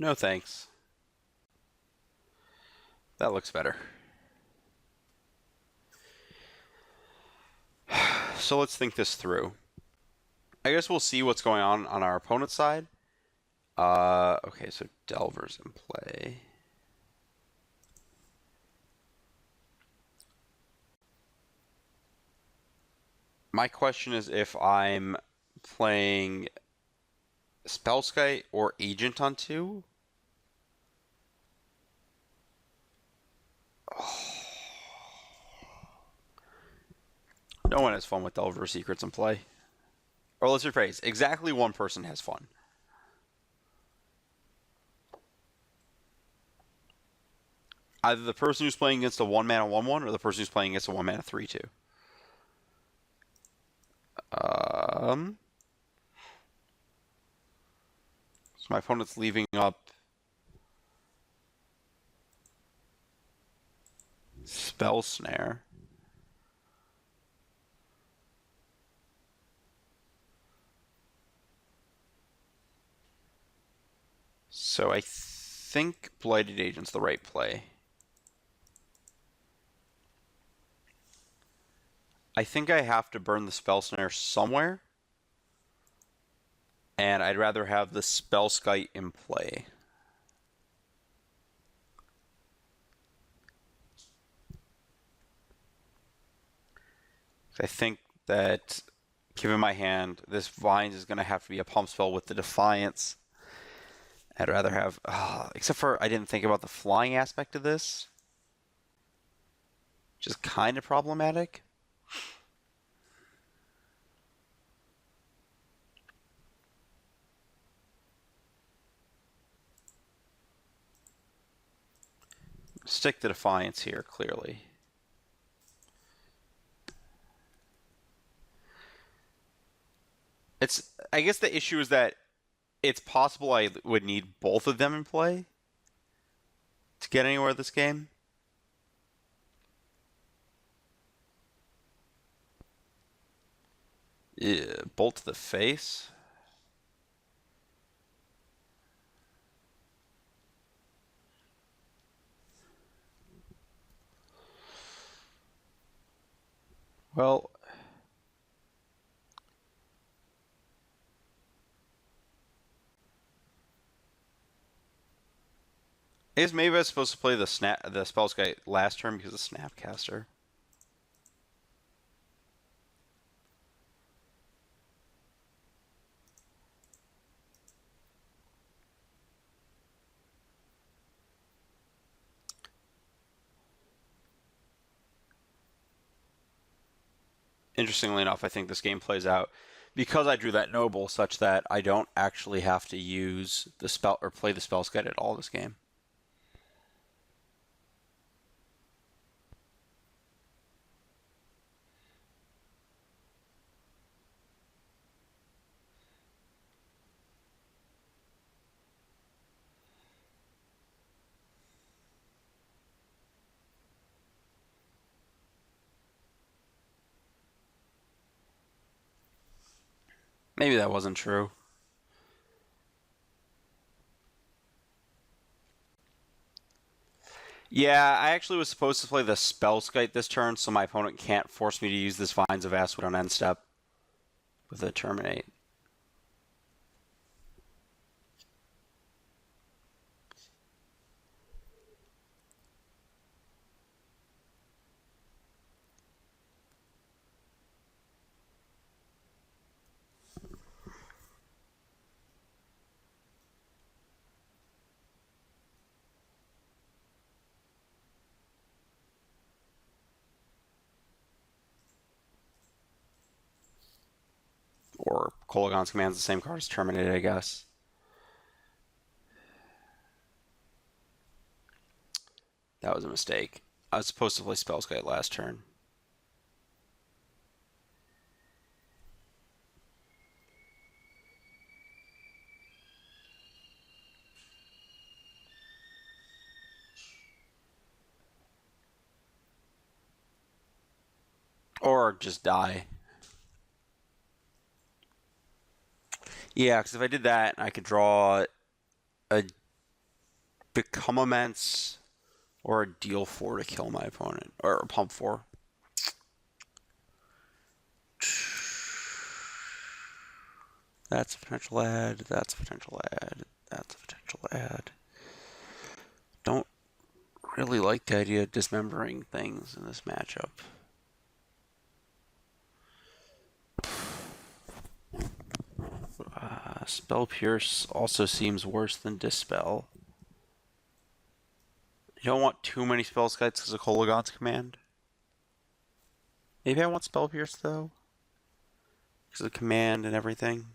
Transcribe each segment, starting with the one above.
No thanks. That looks better. So let's think this through. I guess we'll see what's going on our opponent's side. Okay, so Delver's in play. My question is if I'm playing Spellskite or Agent on 2. No one has fun with Delver Secrets in play. Or let's rephrase, exactly one person has fun. Either the person who's playing against a 1-mana 1/1 or the person who's playing against a 1-mana 3/2. So my opponent's leaving up Spell Snare. So I think Blighted Agent's the right play. I think I have to burn the Spell Snare somewhere. And I'd rather have the Spellskite in play. I think that, given my hand, this Vines is going to have to be a pump spell with the Defiance. I'd rather have... except for I didn't think about the flying aspect of this. Which is kind of problematic. Stick the Defiance here, clearly. I guess the issue is that it's possible I would need both of them in play to get anywhere with this game. Yeah, bolt to the face. Well, I guess maybe I was supposed to play the Spellskite last turn because of Snapcaster. Interestingly enough, I think this game plays out because I drew that Noble such that I don't actually have to use the spell or play the Spellskite at all this game. Maybe that wasn't true. Yeah, I actually was supposed to play the Spellskite this turn, so my opponent can't force me to use this Vines of Astwood on end step with a Terminate. Or Kolaghan's Command's the same card as Terminate, I guess. That was a mistake. I was supposed to play Spellskite last turn. Or just die. Yeah, because if I did that, I could draw a Become immense or a deal 4 to kill my opponent. Or a pump 4. That's a potential add. That's a potential add. That's a potential add. Don't really like the idea of dismembering things in this matchup. Spell Pierce also seems worse than Dispel. You don't want too many spell skites because of Kolaghan's command. Maybe I want Spell Pierce though, because of command and everything.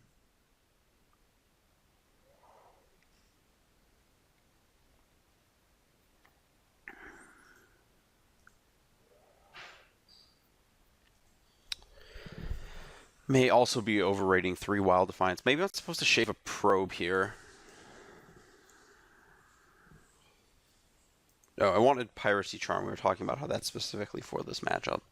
May also be overrating 3 Wild Defiance. Maybe I'm supposed to shave a probe here. No, I wanted Piracy Charm. We were talking about how that's specifically for this matchup.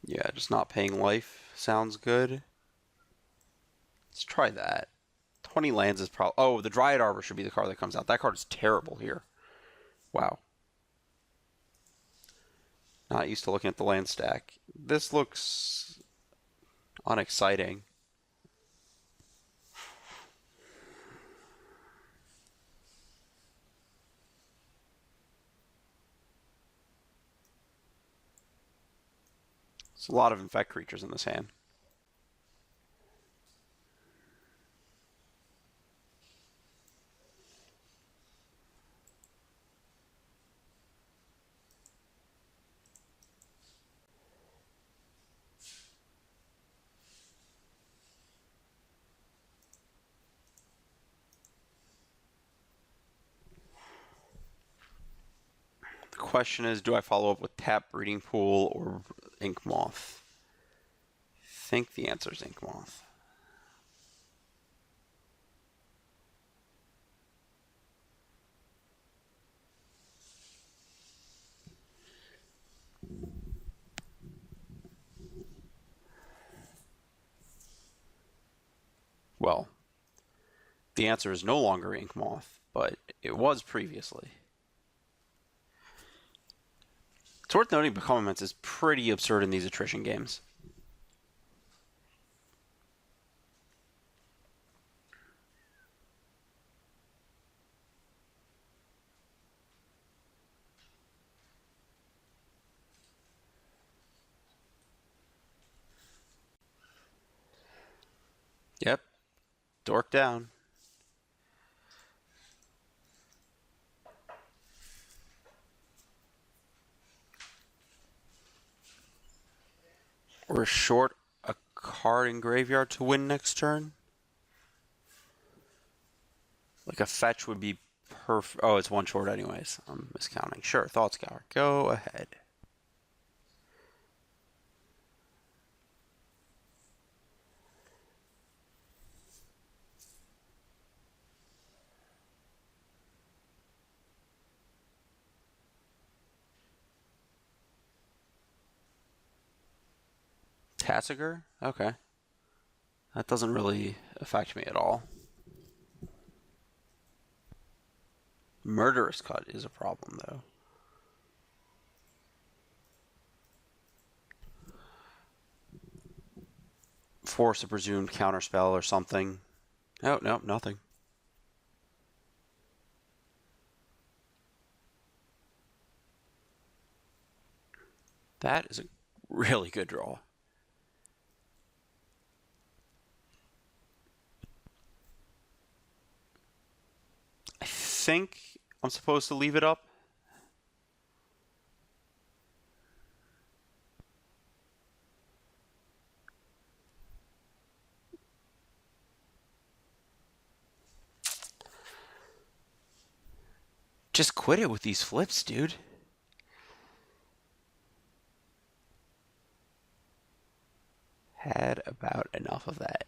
Yeah, just not paying life sounds good. Let's try that. 20 lands is probably... Oh, the Dryad Arbor should be the card that comes out. That card is terrible here. Wow. Not used to looking at the land stack. This looks unexciting. There's a lot of infect creatures in this hand. The question is, do I follow up with Tap Breeding Pool or Ink Moth? I think the answer is Ink Moth. Well, the answer is no longer Ink Moth, but it was previously. It's worth noting Become Immense is pretty absurd in these attrition games. Yep. Dork down. We're short a card in graveyard to win next turn. Like a fetch would be perfect. Oh, it's one short anyways. I'm miscounting. Sure, Thought Scour. Go ahead. Tassiger? Okay. That doesn't really affect me at all. Murderous Cut is a problem, though. Force a presumed counterspell or something. Oh, no, nothing. That is a really good draw. I think I'm supposed to leave it up. Just quit it with these flips, dude. Had about enough of that.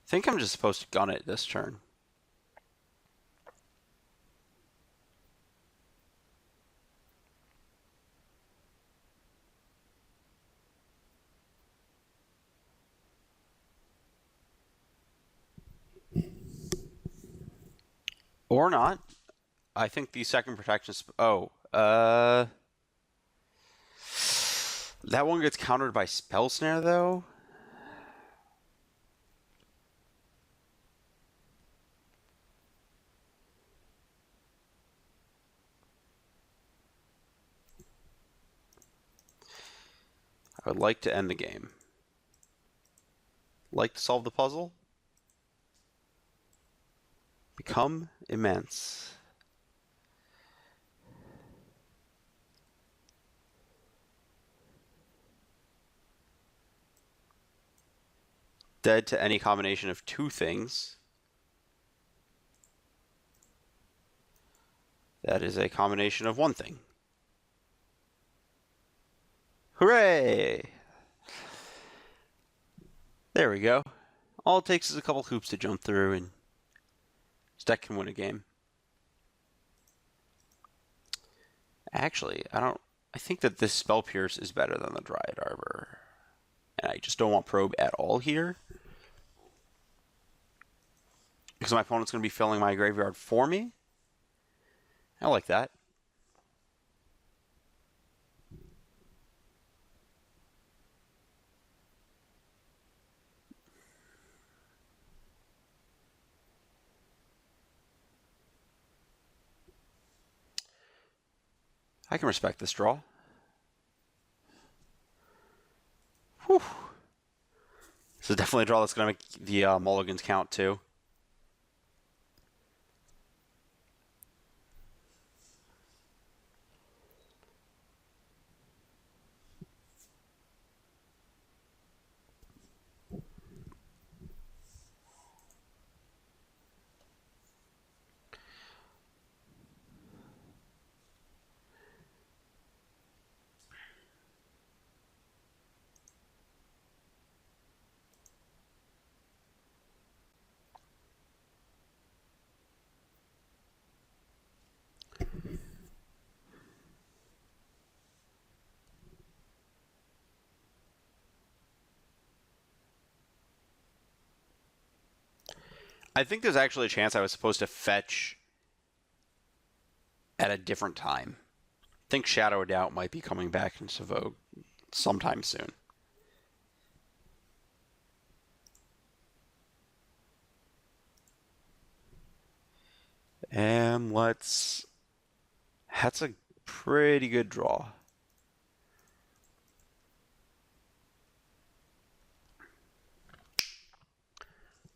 I think I'm just supposed to gun it this turn. Or not. I think the second protection. That one gets countered by Spell Snare, though. I would like to end the game. Like to solve the puzzle? Become immense. Dead to any combination of two things. That is a combination of one thing. Hooray! There we go. All it takes is a couple hoops to jump through, and this deck can win a game. Actually, I think that this Spell Pierce is better than the Dryad Arbor. And I just don't want Probe at all here. Because my opponent's going to be filling my graveyard for me. I like that. I can respect this draw. Whew. This is definitely a draw that's going to make the mulligans count, too. I think there's actually a chance I was supposed to fetch at a different time. I think Shadow of Doubt might be coming back into vogue sometime soon. And let's... That's a pretty good draw.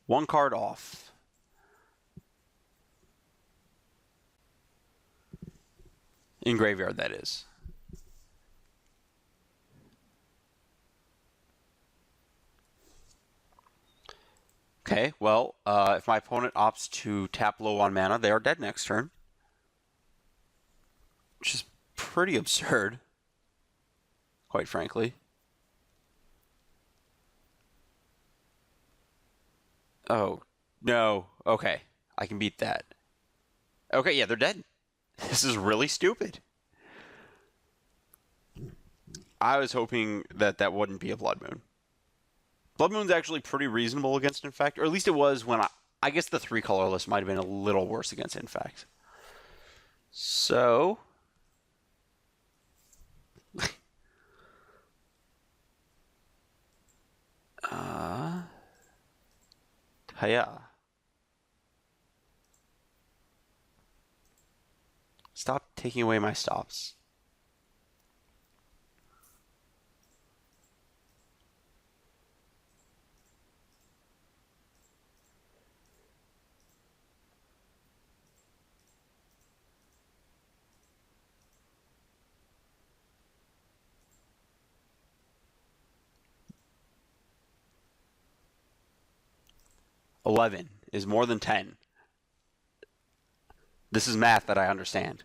One card off. In graveyard, that is. Okay, well, if my opponent opts to tap low on mana, they are dead next turn. Which is pretty absurd, quite frankly. Oh, no. Okay, I can beat that. Okay, yeah, they're dead. This is really stupid. I was hoping that that wouldn't be a Blood Moon. Blood Moon's actually pretty reasonable against Infect, or at least it was when I guess the 3-color list might have been a little worse against Infect. So... yeah. Stop taking away my stops. $11 is more than 10. This is math that I understand.